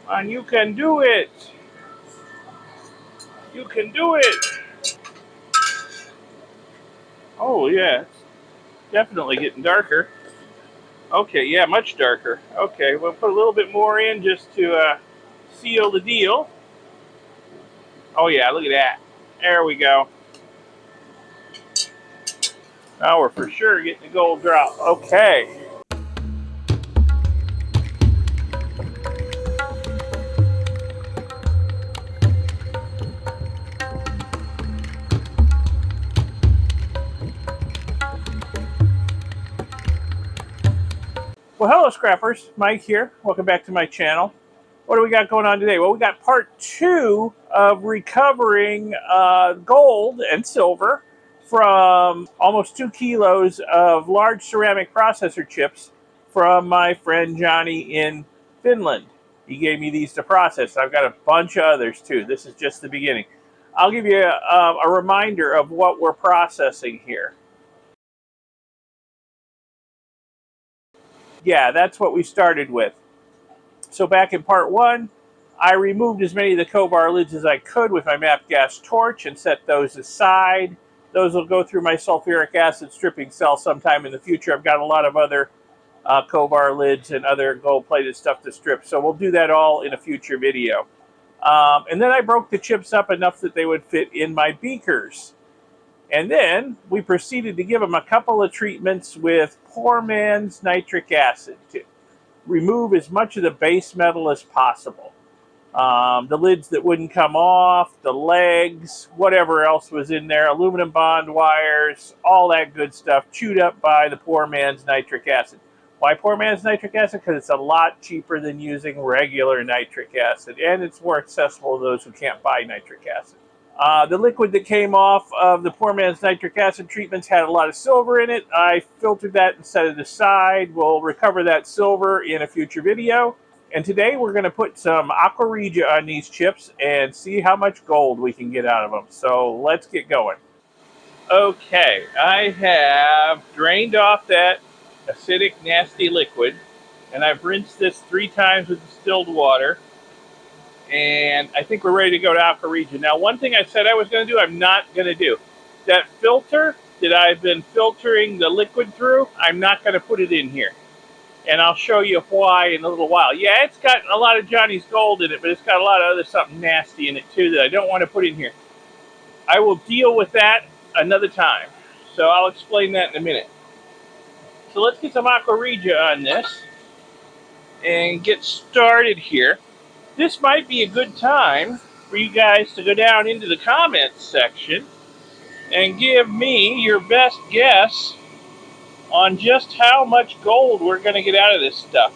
And you can do it. You can do it. Oh, yeah. It's definitely getting darker. Okay, yeah, much darker. Okay, we'll put a little bit more in just to seal the deal. Oh, yeah, look at that. There we go. Now we're for sure getting the gold drop. Okay. Well, hello, scrappers. Mike here. Welcome back to my channel. What do we got going on today? Well, we got part 2 of recovering gold and silver from almost 2 kilos of large ceramic processor chips from my friend Johnny in Finland. He gave me these to process. I've got a bunch of others too. This is just the beginning. I'll give you a reminder of what we're processing here. Yeah, that's what we started with. So back in part 1, I removed as many of the Cobar lids as I could with my MAP gas torch and set those aside. Those will go through my sulfuric acid stripping cell sometime in the future. I've got a lot of other Cobar lids and other gold-plated stuff to strip, so we'll do that all in a future video. And then I broke the chips up enough that they would fit in my beakers. And then we proceeded to give them a couple of treatments with poor man's nitric acid to remove as much of the base metal as possible. The lids that wouldn't come off, the legs, whatever else was in there, aluminum bond wires, all that good stuff, chewed up by the poor man's nitric acid. Why poor man's nitric acid? Because it's a lot cheaper than using regular nitric acid, and it's more accessible to those who can't buy nitric acid. The liquid that came off of the poor man's nitric acid treatments had a lot of silver in it. I filtered that and set it aside. We'll recover that silver in a future video. And today we're going to put some Aqua Regia on these chips and see how much gold we can get out of them. So let's get going. Okay, I have drained off that acidic, nasty liquid, and I've rinsed this 3 times with distilled water. And I think we're ready to go to Aqua Regia. Now, one thing I said I was going to do, I'm not going to do. That filter that I've been filtering the liquid through, I'm not going to put it in here. And I'll show you why in a little while. Yeah, it's got a lot of Johnny's gold in it, but it's got a lot of other something nasty in it too that I don't want to put in here. I will deal with that another time. So I'll explain that in a minute. So let's get some Aqua Regia on this and get started here. This might be a good time for you guys to go down into the comments section and give me your best guess on just how much gold we're going to get out of this stuff.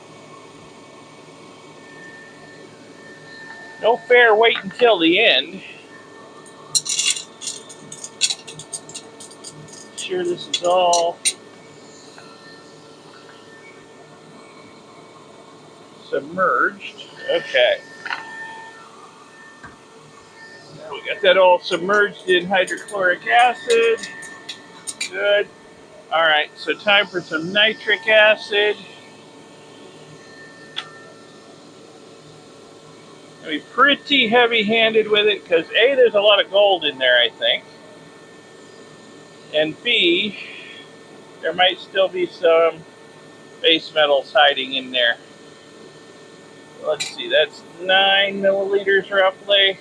No fair wait until the end. Sure, this is all submerged. Okay. Now we got that all submerged in hydrochloric acid. Good. All right, so time for some nitric acid. I'll be pretty heavy-handed with it because A, there's a lot of gold in there, I think. And B, there might still be some base metals hiding in there. Let's see, that's 9 milliliters roughly.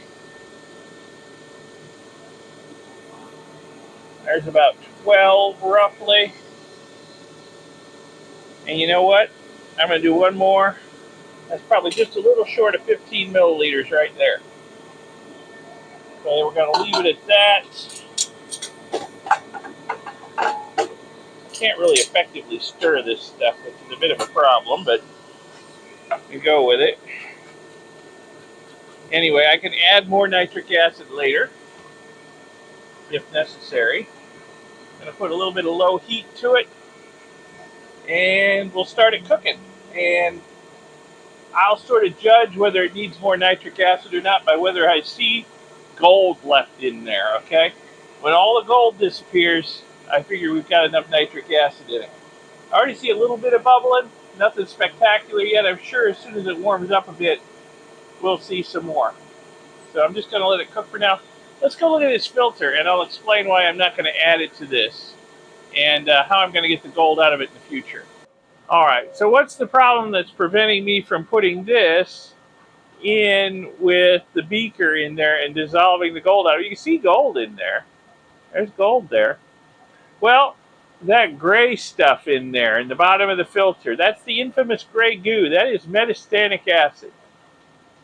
There's about 12 roughly. And you know what? I'm going to do one more. That's probably just a little short of 15 milliliters right there. Okay, we're going to leave it at that. Can't really effectively stir this stuff, which is a bit of a problem, but we go with it. Anyway, I can add more nitric acid later, if necessary. I'm going to put a little bit of low heat to it, and we'll start it cooking. And I'll sort of judge whether it needs more nitric acid or not by whether I see gold left in there, okay? When all the gold disappears, I figure we've got enough nitric acid in it. I already see a little bit of bubbling, nothing spectacular yet. I'm sure as soon as it warms up a bit, we'll see some more. So I'm just going to let it cook for now. Let's go look at this filter, and I'll explain why I'm not going to add it to this, and how I'm going to get the gold out of it in the future. All right, so what's the problem that's preventing me from putting this in with the beaker in there and dissolving the gold out? You can see gold in there. There's gold there. Well, that gray stuff in there in the bottom of the filter, that's the infamous gray goo. That is metastatic acid.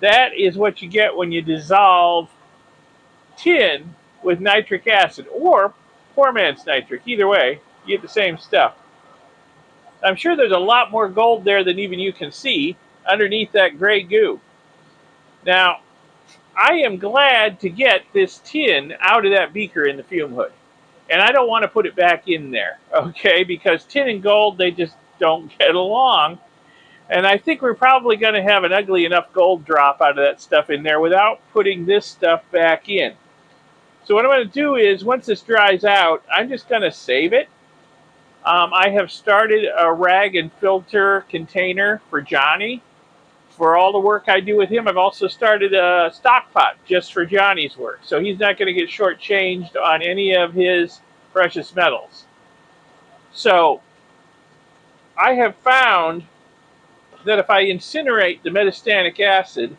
That is what you get when you dissolve tin with nitric acid, or poor man's nitric. Either way, you get the same stuff. I'm sure there's a lot more gold there than even you can see underneath that gray goo. Now, I am glad to get this tin out of that beaker in the fume hood. And I don't want to put it back in there, okay? Because tin and gold, they just don't get along. And I think we're probably going to have an ugly enough gold drop out of that stuff in there without putting this stuff back in. So what I'm going to do is, once this dries out, I'm just going to save it. I have started a rag and filter container for Johnny. For all the work I do with him, I've also started a stock pot just for Johnny's work. So he's not going to get shortchanged on any of his precious metals. So I have found that if I incinerate the metastatic acid,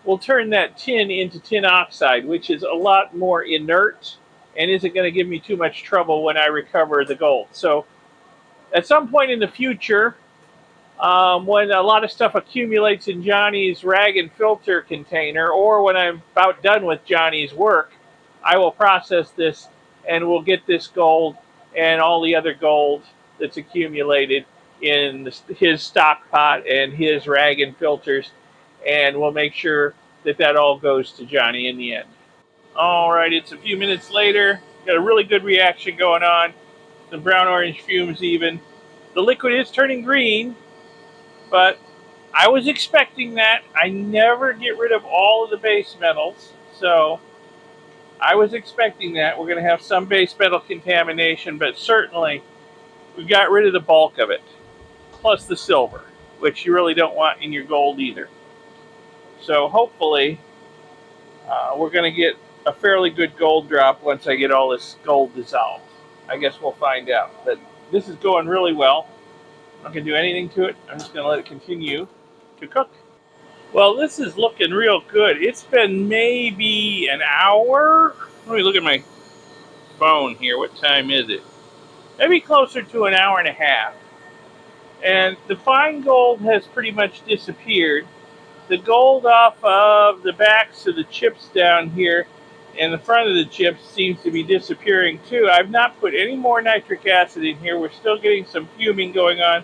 we'll turn that tin into tin oxide, which is a lot more inert and isn't going to give me too much trouble when I recover the gold. So at some point in the future, when a lot of stuff accumulates in Johnny's rag and filter container, or when I'm about done with Johnny's work, I will process this and we'll get this gold and all the other gold that's accumulated in his stock pot and his rag and filters, and we'll make sure that that all goes to Johnny in the end. All right, it's a few minutes later. Got a really good reaction going on. Some brown-orange fumes even. The liquid is turning green, but I was expecting that. I never get rid of all of the base metals, so I was expecting that. We're going to have some base metal contamination, but certainly we got rid of the bulk of it, plus the silver, which you really don't want in your gold either. So hopefully we're going to get a fairly good gold drop once I get all this gold dissolved. I guess we'll find out. But this is going really well. I'm not going to do anything to it. I'm just going to let it continue to cook. Well, this is looking real good. It's been maybe an hour. Let me look at my phone here. What time is it? Maybe closer to an hour and a half. And the fine gold has pretty much disappeared. The gold off of the backs of the chips down here and the front of the chips seems to be disappearing too. I've not put any more nitric acid in here. We're still getting some fuming going on.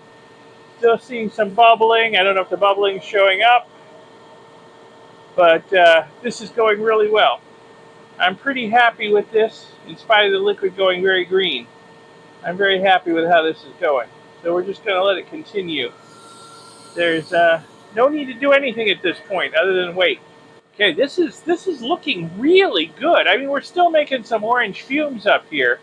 Still seeing some bubbling. I don't know if the bubbling is showing up, but this is going really well. I'm pretty happy with this, in spite of the liquid going very green. I'm very happy with how this is going. So we're just going to let it continue. There's no need to do anything at this point other than wait. Okay, this is looking really good. I mean, we're still making some orange fumes up here,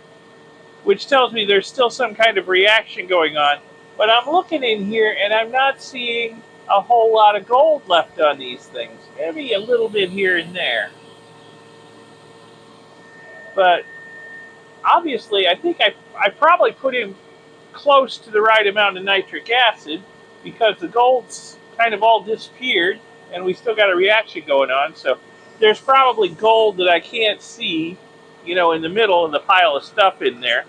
which tells me there's still some kind of reaction going on. But I'm looking in here and I'm not seeing a whole lot of gold left on these things. Maybe a little bit here and there. But obviously, I think I probably put in close to the right amount of nitric acid, because the gold's kind of all disappeared and we still got a reaction going on. So there's probably gold that I can't see, you know, in the middle of the pile of stuff in there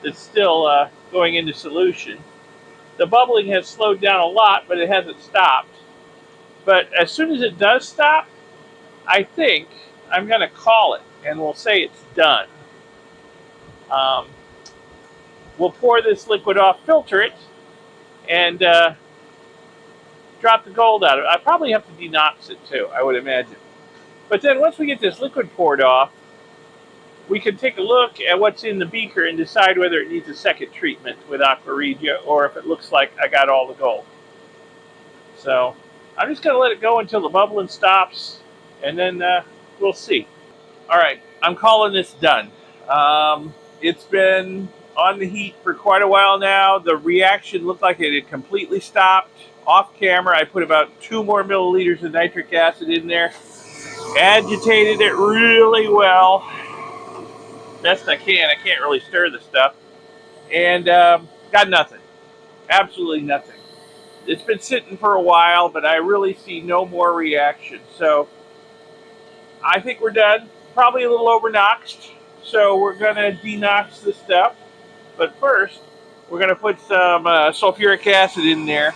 that's still going into solution. The bubbling has slowed down a lot, but it hasn't stopped. But as soon as it does stop, I think I'm going to call it and we'll say it's done. We'll pour this liquid off, filter it, and drop the gold out of it. I probably have to denox it too, I would imagine. But then once we get this liquid poured off, we can take a look at what's in the beaker and decide whether it needs a second treatment with Aqua Regia, or if it looks like I got all the gold. So I'm just going to let it go until the bubbling stops, and then we'll see. All right, I'm calling this done. It's been on the heat for quite a while now. The reaction looked like it had completely stopped. Off camera, I put about 2 more milliliters of nitric acid in there, agitated it really well, best I can. I can't really stir the stuff, and got nothing, absolutely nothing. It's been sitting for a while, but I really see no more reaction. So I think we're done. Probably a little overnoxed, so we're gonna denox the stuff. But first, we're gonna put some sulfuric acid in there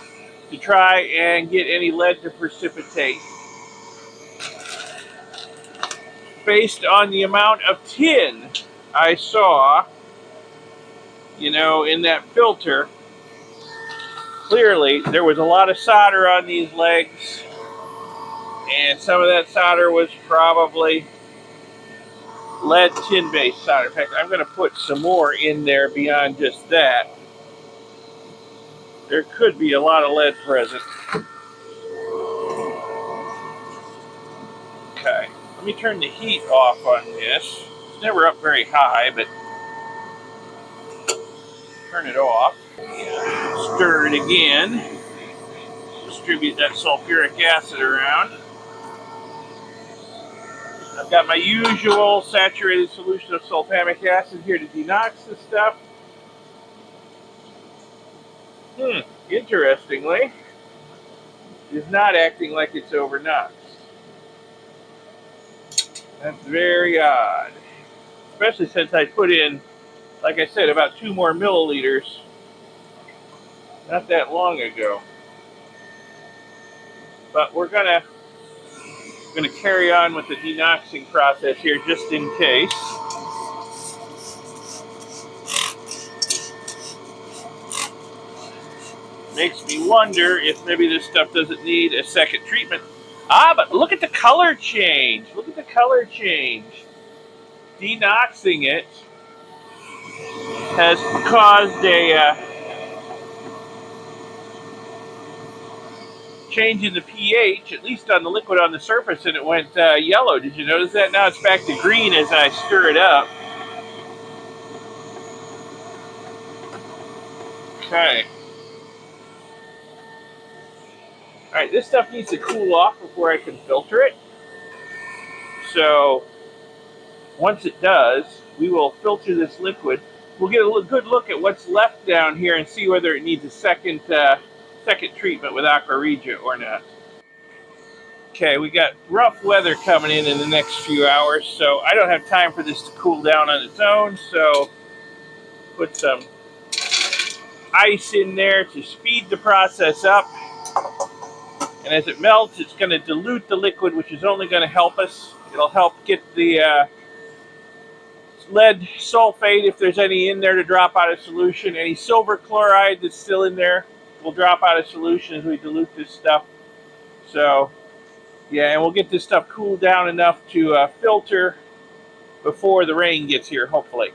to try and get any lead to precipitate. Based on the amount of tin I saw, in that filter, clearly there was a lot of solder on these legs, and some of that solder was probably lead tin based solder. In fact, I'm going to put some more in there beyond just that. There could be a lot of lead present. Okay, let me turn the heat off on this. It's never up very high, but turn it off. Stir it again. Distribute that sulfuric acid around. I've got my usual saturated solution of sulfamic acid here to denox this stuff. Interestingly, it is not acting like it's overnoxed. That's very odd. Especially since I put in, like I said, about 2 more milliliters not that long ago. But we're gonna carry on with the denoxing process here just in case. Makes me wonder if maybe this stuff doesn't need a second treatment. But look at the color change. Look at the color change. Denoxing it has caused a change in the pH, at least on the liquid on the surface, and it went yellow. Did you notice that? Now it's back to green as I stir it up. Okay. Alright, this stuff needs to cool off before I can filter it. So, once it does, we will filter this liquid. We'll get a good look at what's left down here and see whether it needs a second treatment with Aqua Regia or not. Okay, we got rough weather coming in the next few hours, so I don't have time for this to cool down on its own, so put some ice in there to speed the process up. And as it melts, it's going to dilute the liquid, which is only going to help us. It'll help get the lead sulfate, if there's any in there, to drop out of solution. Any silver chloride that's still in there will drop out of solution as we dilute this stuff. So, yeah, and we'll get this stuff cooled down enough to filter before the rain gets here, hopefully.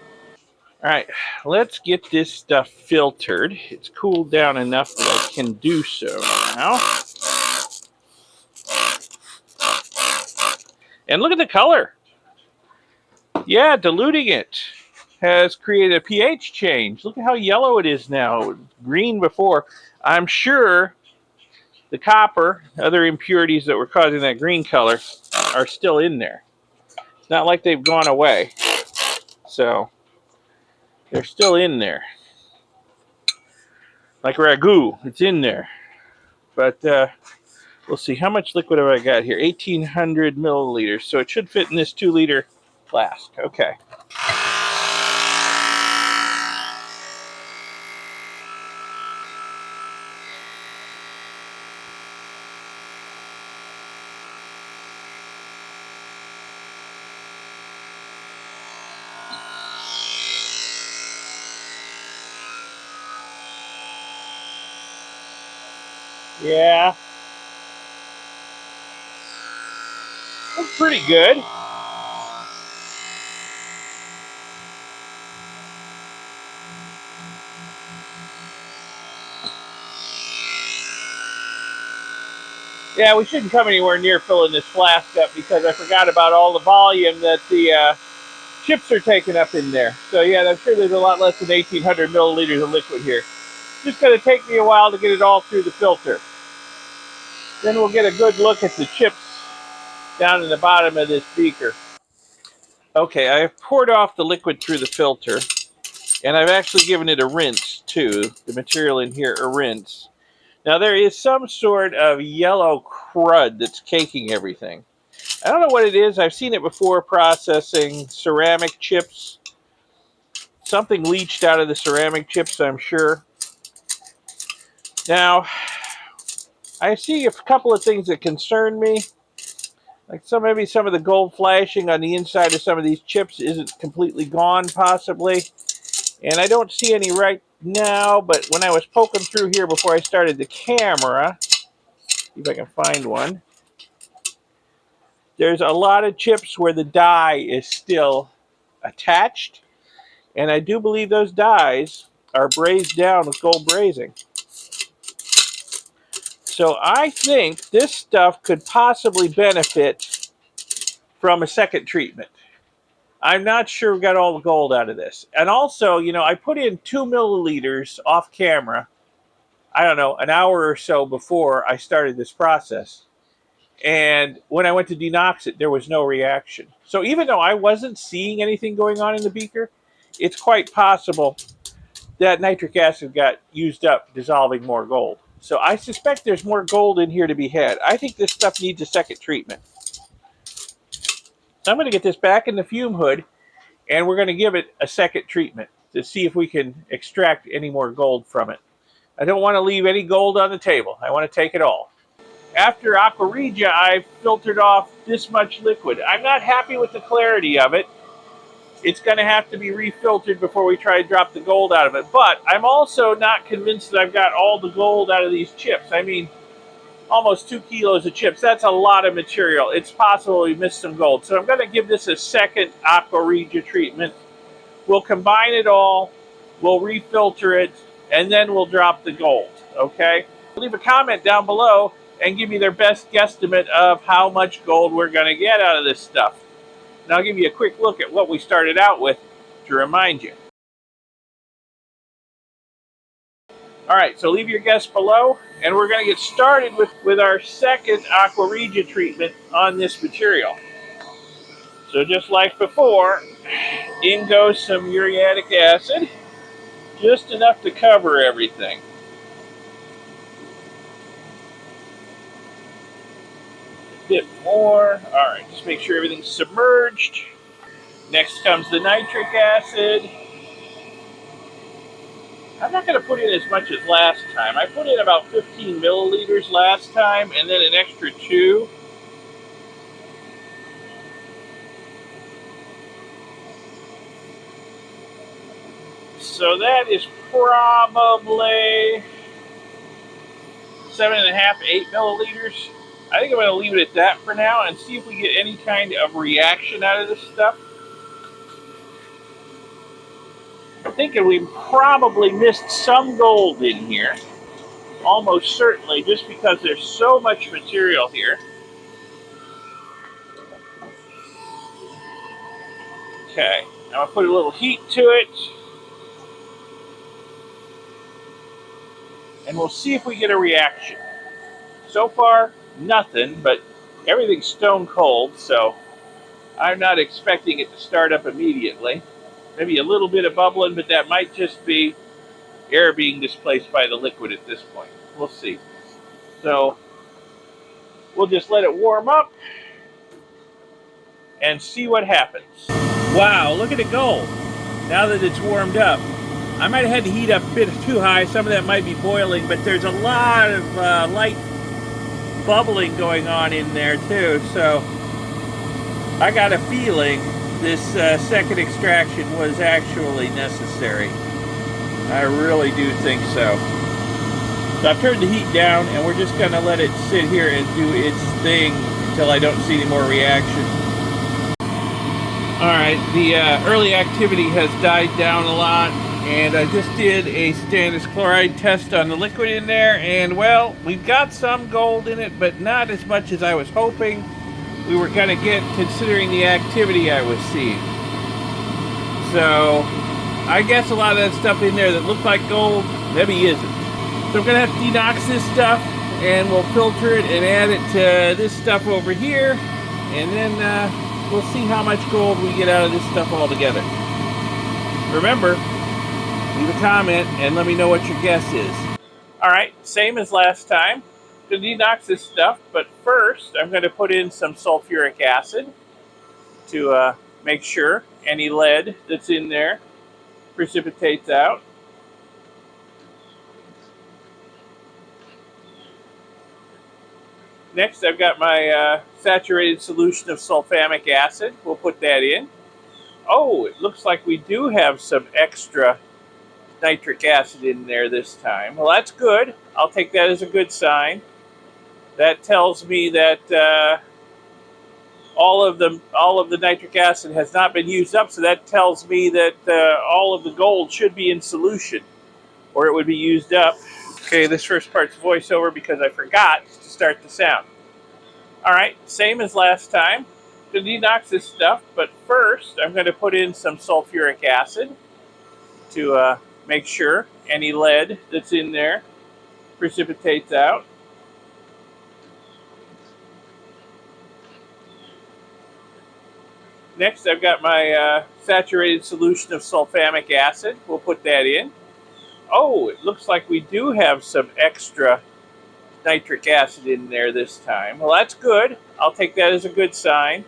All right, let's get this stuff filtered. It's cooled down enough that I can do so now. And look at the color. Yeah, diluting it has created a pH change. Look at how yellow it is now. It was green before. I'm sure the copper, other impurities that were causing that green color, are still in there. It's not like they've gone away. So, they're still in there. Like ragu, it's in there. But we'll see. How much liquid have I got here? 1,800 milliliters. So it should fit in this 2-liter flask. Okay. Yeah. That's pretty good. Yeah, we shouldn't come anywhere near filling this flask up because I forgot about all the volume that the chips are taking up in there. So yeah, I'm sure there's a lot less than 1,800 milliliters of liquid here. It's just going to take me a while to get it all through the filter. Then we'll get a good look at the chips down in the bottom of this beaker. Okay, I've poured off the liquid through the filter, and I've actually given it a rinse too, the material in here a rinse. Now there is some sort of yellow crud that's caking everything. I don't know what it is. I've seen it before processing ceramic chips. Something leached out of the ceramic chips, I'm sure. Now, I see a couple of things that concern me. Like maybe some of the gold flashing on the inside of some of these chips isn't completely gone, possibly. And I don't see any right now, but when I was poking through here before I started the camera, see if I can find one, there's a lot of chips where the die is still attached. And I do believe those dies are brazed down with gold brazing. So I think this stuff could possibly benefit from a second treatment. I'm not sure we got all the gold out of this. And also, you know, I put in 2 milliliters off camera, I don't know, an hour or so before I started this process. And when I went to denox it, there was no reaction. So even though I wasn't seeing anything going on in the beaker, it's quite possible that nitric acid got used up dissolving more gold. So I suspect there's more gold in here to be had. I think this stuff needs a second treatment. So I'm going to get this back in the fume hood, and we're going to give it a second treatment to see if we can extract any more gold from it. I don't want to leave any gold on the table. I want to take it all. After Aqua Regia, I've filtered off this much liquid. I'm not happy with the clarity of it. It's going to have to be refiltered before we try to drop the gold out of it. But I'm also not convinced that I've got all the gold out of these chips. I mean, almost 2 kilos of chips. That's a lot of material. It's possible we missed some gold. So I'm going to give this a second Aqua Regia treatment. We'll combine it all, we'll refilter it, and then we'll drop the gold, okay? Leave a comment down below and give me their best guesstimate of how much gold we're going to get out of this stuff. And I'll give you a quick look at what we started out with to remind you. All right, so leave your guess below, and we're going to get started with our second Aqua Regia treatment on this material. So just like before, in goes some uriatic acid, just enough to cover everything. A bit more. All right, just make sure everything's submerged. Next comes the nitric acid. I'm not going to put in as much as last time. I put in about 15 milliliters last time, and then an extra 2. So that is probably 7.5, 8 milliliters. I think I'm going to leave it at that for now and see if we get any kind of reaction out of this stuff. I'm thinking we probably missed some gold in here. Almost certainly, just because there's so much material here. Okay, I'm going to put a little heat to it. And we'll see if we get a reaction. So far, nothing, but everything's stone cold, so I'm not expecting it to start up immediately. Maybe a little bit of bubbling, but that might just be air being displaced by the liquid at this point. We'll see. So we'll just let it warm up and see what happens. Wow, look at it go. Now that it's warmed up. I might have had the heat up a bit too high. Some of that might be boiling, but there's a lot of light bubbling going on in there too. So I got a feeling this second extraction was actually necessary. I really do think so. So I've turned the heat down, and we're just going to let it sit here and do its thing until I don't see any more reaction. Alright, the early activity has died down a lot, and I just did a stannous chloride test on the liquid in there, and well, we've got some gold in it, but not as much as I was hoping we were going to get, considering the activity I was seeing. So I guess a lot of that stuff in there that looked like gold maybe isn't. So I'm going to have to denox this stuff, And we'll filter it and add it to this stuff over here. And then we'll see how much gold we get out of this stuff altogether. Remember, leave a comment and let me know what your guess is. All right, same as last time. To denox this stuff, but first I'm going to put in some sulfuric acid to make sure any lead that's in there precipitates out. Next, I've got my saturated solution of sulfamic acid. We'll put that in. Oh, it looks like we do have some extra nitric acid in there this time. Well, that's good. I'll take that as a good sign. That tells me that all of the nitric acid has not been used up, so that tells me that all of the gold should be in solution, or it would be used up. Okay, this first part's voiceover because I forgot to start the sound. All right, same as last time. To denox this stuff, but first I'm going to put in some sulfuric acid to make sure any lead that's in there precipitates out. Next, I've got my saturated solution of sulfamic acid. We'll put that in. Oh, it looks like we do have some extra nitric acid in there this time. Well, that's good. I'll take that as a good sign.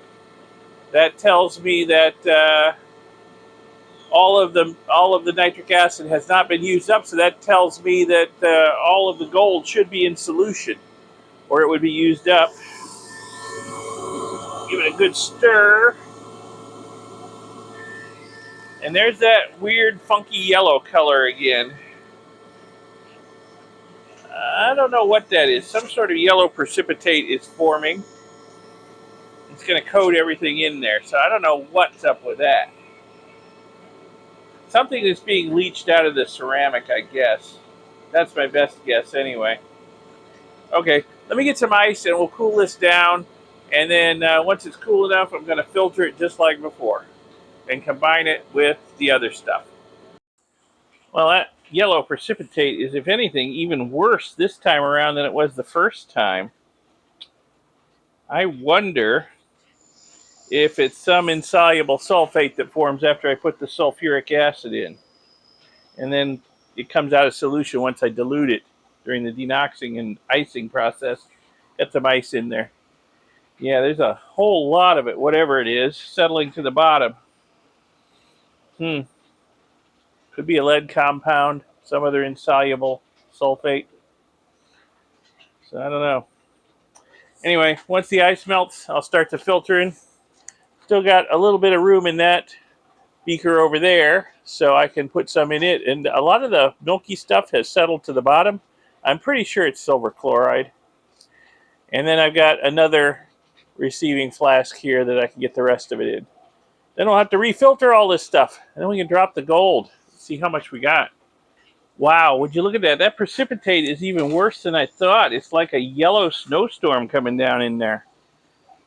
That tells me that all of the nitric acid has not been used up, so that tells me that all of the gold should be in solution, or it would be used up. Give it a good stir. And there's that weird, funky yellow color again. I don't know what that is. Some sort of yellow precipitate is forming. It's going to coat everything in there, so I don't know what's up with that. Something is being leached out of the ceramic, I guess. That's my best guess anyway. Okay, let me get some ice and we'll cool this down. And then once it's cool enough, I'm going to filter it just like before and combine it with the other stuff. Well, that yellow precipitate is, if anything, even worse this time around than it was the first time. I wonder if it's some insoluble sulfate that forms after I put the sulfuric acid in. And then it comes out of solution once I dilute it during the denoxing and icing process. Got some ice in there. Yeah, there's a whole lot of it, whatever it is, settling to the bottom. Could be a lead compound, some other insoluble sulfate. So I don't know. Anyway, once the ice melts, I'll start the filtering. Still got a little bit of room in that beaker over there, so I can put some in it. And a lot of the milky stuff has settled to the bottom. I'm pretty sure it's silver chloride. And then I've got another receiving flask here that I can get the rest of it in. Then we'll have to refilter all this stuff. And then we can drop the gold. See how much we got. Wow, would you look at that? That precipitate is even worse than I thought. It's like a yellow snowstorm coming down in there.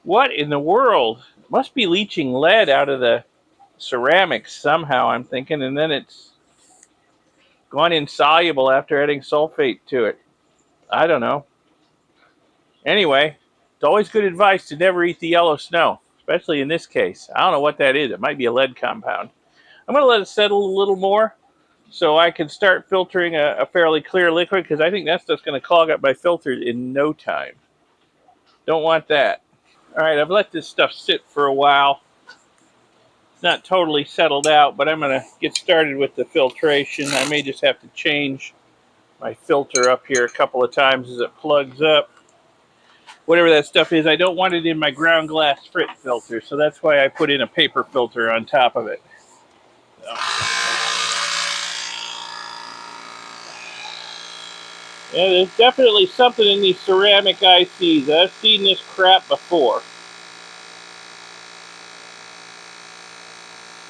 What in the world? It must be leaching lead out of the ceramics somehow, I'm thinking, and then it's gone insoluble after adding sulfate to it. I don't know. Anyway, it's always good advice to never eat the yellow snow, especially in this case. I don't know what that is. It might be a lead compound. I'm going to let it settle a little more so I can start filtering a fairly clear liquid, because I think that stuff's going to clog up my filter in no time. Don't want that. All right, I've let this stuff sit for a while. It's not totally settled out, but I'm going to get started with the filtration. I may just have to change my filter up here a couple of times as it plugs up. Whatever that stuff is, I don't want it in my ground glass frit filter, so that's why I put in a paper filter on top of it. So. Yeah, there's definitely something in these ceramic ICs. I've seen this crap before.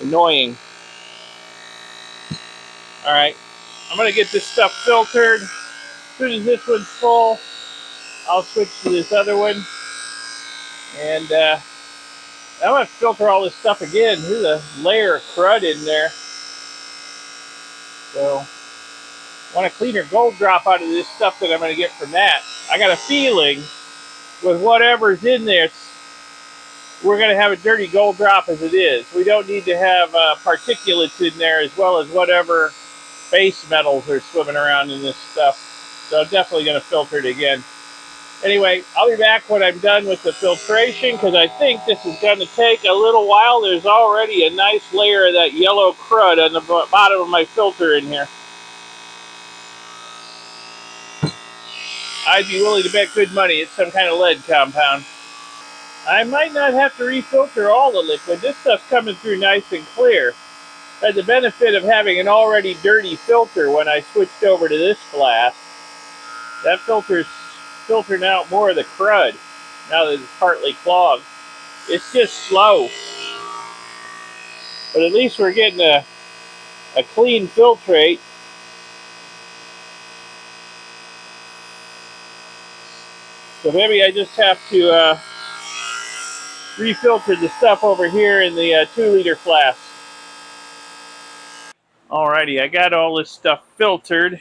Annoying. Alright, I'm going to get this stuff filtered. As soon as this one's full, I'll switch to this other one. And I'm going to filter all this stuff again. There's a layer of crud in there. So, I want a cleaner gold drop out of this stuff that I'm going to get from that. I got a feeling with whatever's in this, we're going to have a dirty gold drop as it is. We don't need to have particulates in there as well as whatever base metals are swimming around in this stuff. So I'm definitely going to filter it again. Anyway, I'll be back when I'm done with the filtration because I think this is going to take a little while. There's already a nice layer of that yellow crud on the bottom of my filter in here. I'd be willing to bet good money it's some kind of lead compound. I might not have to refilter all the liquid. This stuff's coming through nice and clear. I had the benefit of having an already dirty filter when I switched over to this flask. That filter's filtering out more of the crud now that it's partly clogged. It's just slow. But at least we're getting a clean filtrate. So maybe I just have to refilter the stuff over here in the 2-liter flask. Alrighty, I got all this stuff filtered.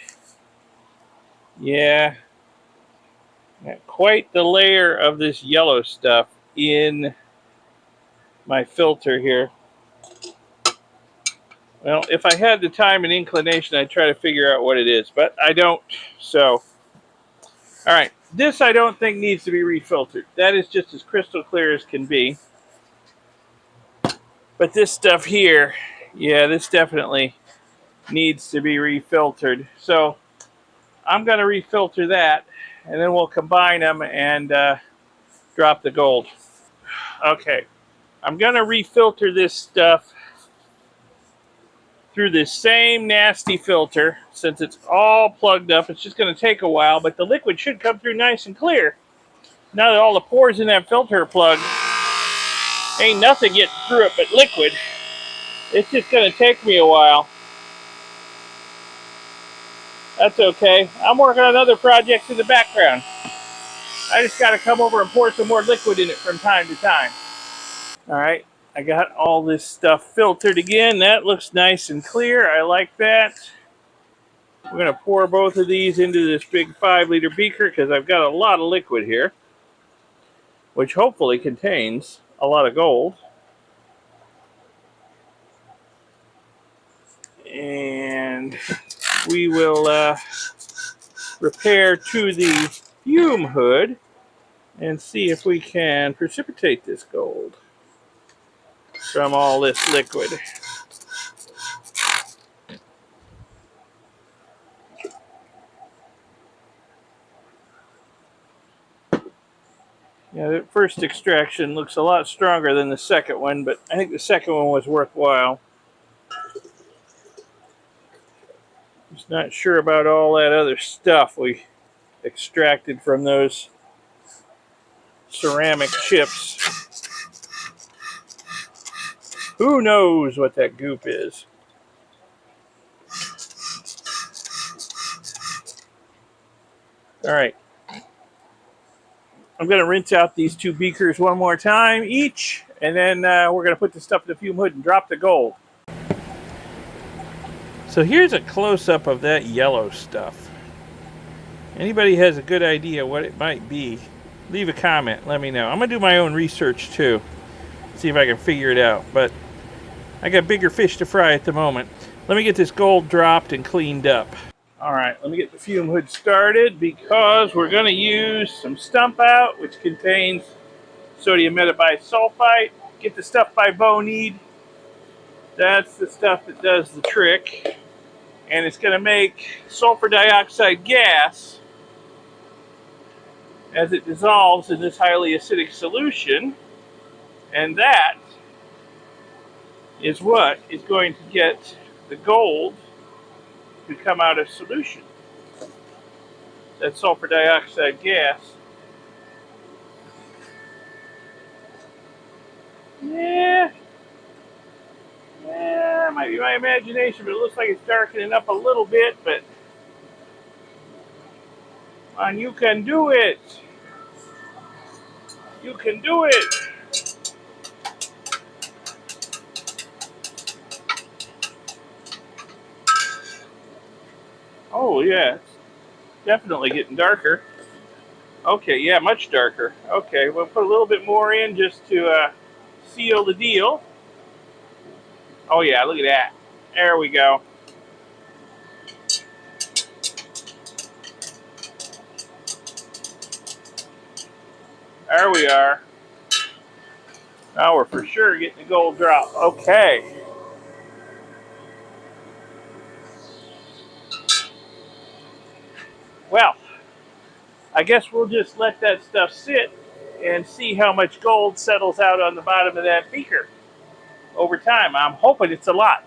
Yeah, got quite the layer of this yellow stuff in my filter here. Well, if I had the time and inclination, I'd try to figure out what it is, but I don't. So, alright, this I don't think needs to be refiltered. That is just as crystal clear as can be. But this stuff here, yeah, this definitely needs to be refiltered. So I'm going to refilter that, and then we'll combine them and drop the gold. Okay, I'm going to refilter this stuff through this same nasty filter. Since it's all plugged up, it's just going to take a while, but the liquid should come through nice and clear. Now that all the pores in that filter are plugged, ain't nothing getting through it but liquid. It's just going to take me a while. That's okay. I'm working on other projects in the background. I just got to come over and pour some more liquid in it from time to time. All right, I got all this stuff filtered again. That looks nice and clear. I like that. We're going to pour both of these into this big 5-liter beaker because I've got a lot of liquid here, which hopefully contains a lot of gold. And we will repair to the fume hood and see if we can precipitate this gold from all this liquid. Yeah, the first extraction looks a lot stronger than the second one, but I think the second one was worthwhile. Just not sure about all that other stuff we extracted from those ceramic chips. Who knows what that goop is? All right. I'm going to rinse out these 2 beakers one more time each, and then we're going to put the stuff in the fume hood and drop the gold. So here's a close-up of that yellow stuff. Anybody has a good idea what it might be, leave a comment, let me know. I'm going to do my own research too, see if I can figure it out, but I got bigger fish to fry at the moment. Let me get this gold dropped and cleaned up. Alright, let me get the fume hood started because we're going to use some stump out, which contains sodium metabisulfite. Get the stuff by Bonide. That's the stuff that does the trick. And it's going to make sulfur dioxide gas as it dissolves in this highly acidic solution. And that is what is going to get the gold to come out of solution. That sulfur dioxide gas. Yeah, might be my imagination, but it looks like it's darkening up a little bit, but you can do it. You can do it. Oh yeah, it's definitely getting darker. Okay, yeah, much darker. Okay, we'll put a little bit more in just to seal the deal. Oh yeah, look at that. There we go. There we are. Now we're for sure getting the gold drop. Okay. Well, I guess we'll just let that stuff sit and see how much gold settles out on the bottom of that beaker over time. I'm hoping it's a lot.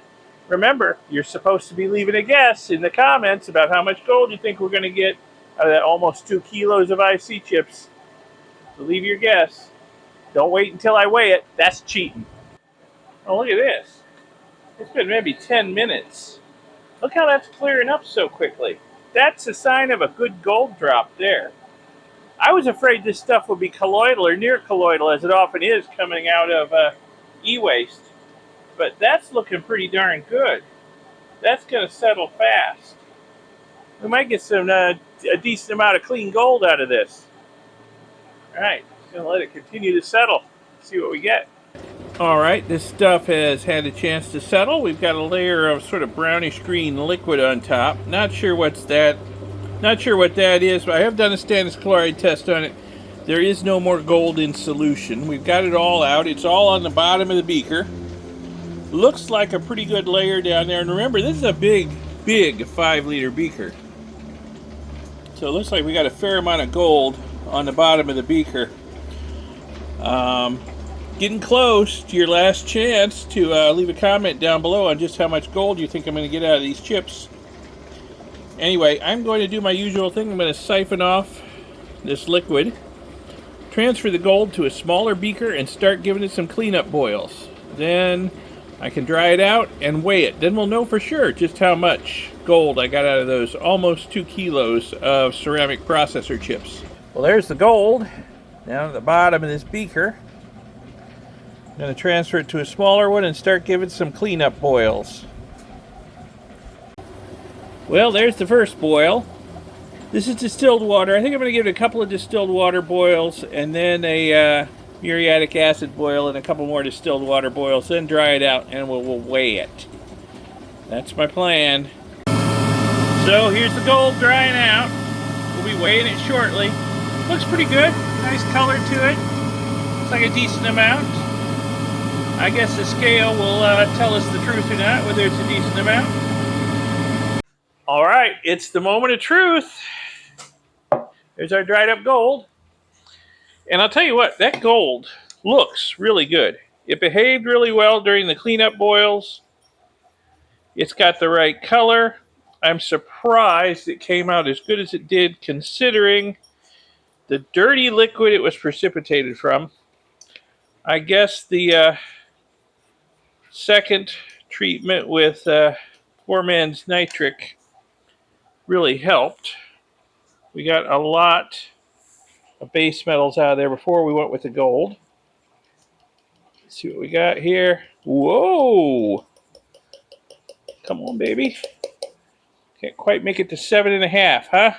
Remember, you're supposed to be leaving a guess in the comments about how much gold you think we're going to get out of that almost 2 kilos of IC chips. So leave your guess. Don't wait until I weigh it. That's cheating. Oh, look at this. It's been maybe 10 minutes. Look how that's clearing up so quickly. That's a sign of a good gold drop there. I was afraid this stuff would be colloidal or near colloidal, as it often is coming out of e-waste. But that's looking pretty darn good. That's going to settle fast. We might get some a decent amount of clean gold out of this. All right, just going to let it continue to settle. See what we get. All right, this stuff has had a chance to settle. We've got a layer of sort of brownish green liquid on top. Not sure what's that. Not sure what that is, but I have done a stannous chloride test on it. There is no more gold in solution. We've got it all out. It's all on the bottom of the beaker. Looks like a pretty good layer down there. And remember, this is a big 5-liter beaker. So it looks like we got a fair amount of gold on the bottom of the beaker. Getting close to your last chance to leave a comment down below on just how much gold you think I'm going to get out of these chips. Anyway, I'm going to do my usual thing. I'm going to siphon off this liquid, transfer the gold to a smaller beaker, and start giving it some cleanup boils. Then I can dry it out and weigh it. Then we'll know for sure just how much gold I got out of those almost 2 kilos of ceramic processor chips. Well, there's the gold down at the bottom of this beaker. I'm going to transfer it to a smaller one and start giving some cleanup boils. Well, there's the first boil. This is distilled water. I think I'm going to give it a couple of distilled water boils and then a muriatic acid boil and a couple more distilled water boils, then dry it out and we'll weigh it. That's my plan. So here's the gold drying out. We'll be weighing it shortly. Looks pretty good. Nice color to it. Looks like a decent amount. I guess the scale will tell us the truth or not, whether it's a decent amount. All right, it's the moment of truth. There's our dried up gold. And I'll tell you what, that gold looks really good. It behaved really well during the cleanup boils. It's got the right color. I'm surprised it came out as good as it did considering the dirty liquid it was precipitated from. I guess the second treatment with poor man's nitric really helped. We got a lot of base metals out of there before we went with the gold. Let's see what we got here. Whoa! Come on, baby. Can't quite make it to 7.5, huh?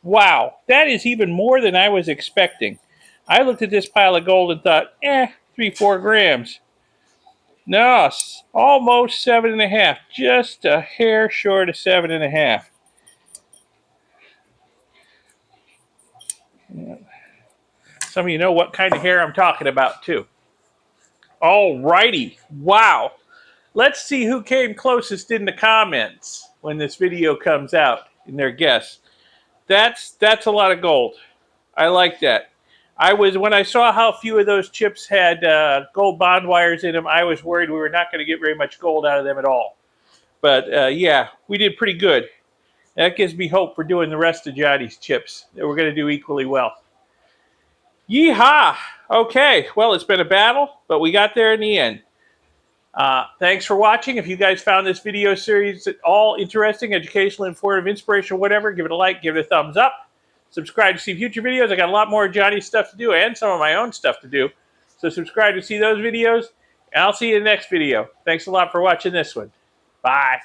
Wow, that is even more than I was expecting. I looked at this pile of gold and thought, 3-4 grams. No, almost 7.5. Just a hair short of 7.5. Some of you know what kind of hair I'm talking about, too. All righty. Wow. Let's see who came closest in the comments when this video comes out in their guess. That's a lot of gold. I like that. When I saw how few of those chips had gold bond wires in them, I was worried we were not going to get very much gold out of them at all. But yeah, we did pretty good. That gives me hope for doing the rest of Johnny's chips, that we're going to do equally well. Yeehaw! Okay, well, it's been a battle, but we got there in the end. Thanks for watching. If you guys found this video series at all interesting, educational, informative, inspirational, whatever, give it a like, give it a thumbs up. Subscribe to see future videos. I got a lot more Johnny stuff to do and some of my own stuff to do. So subscribe to see those videos, and I'll see you in the next video. Thanks a lot for watching this one. Bye.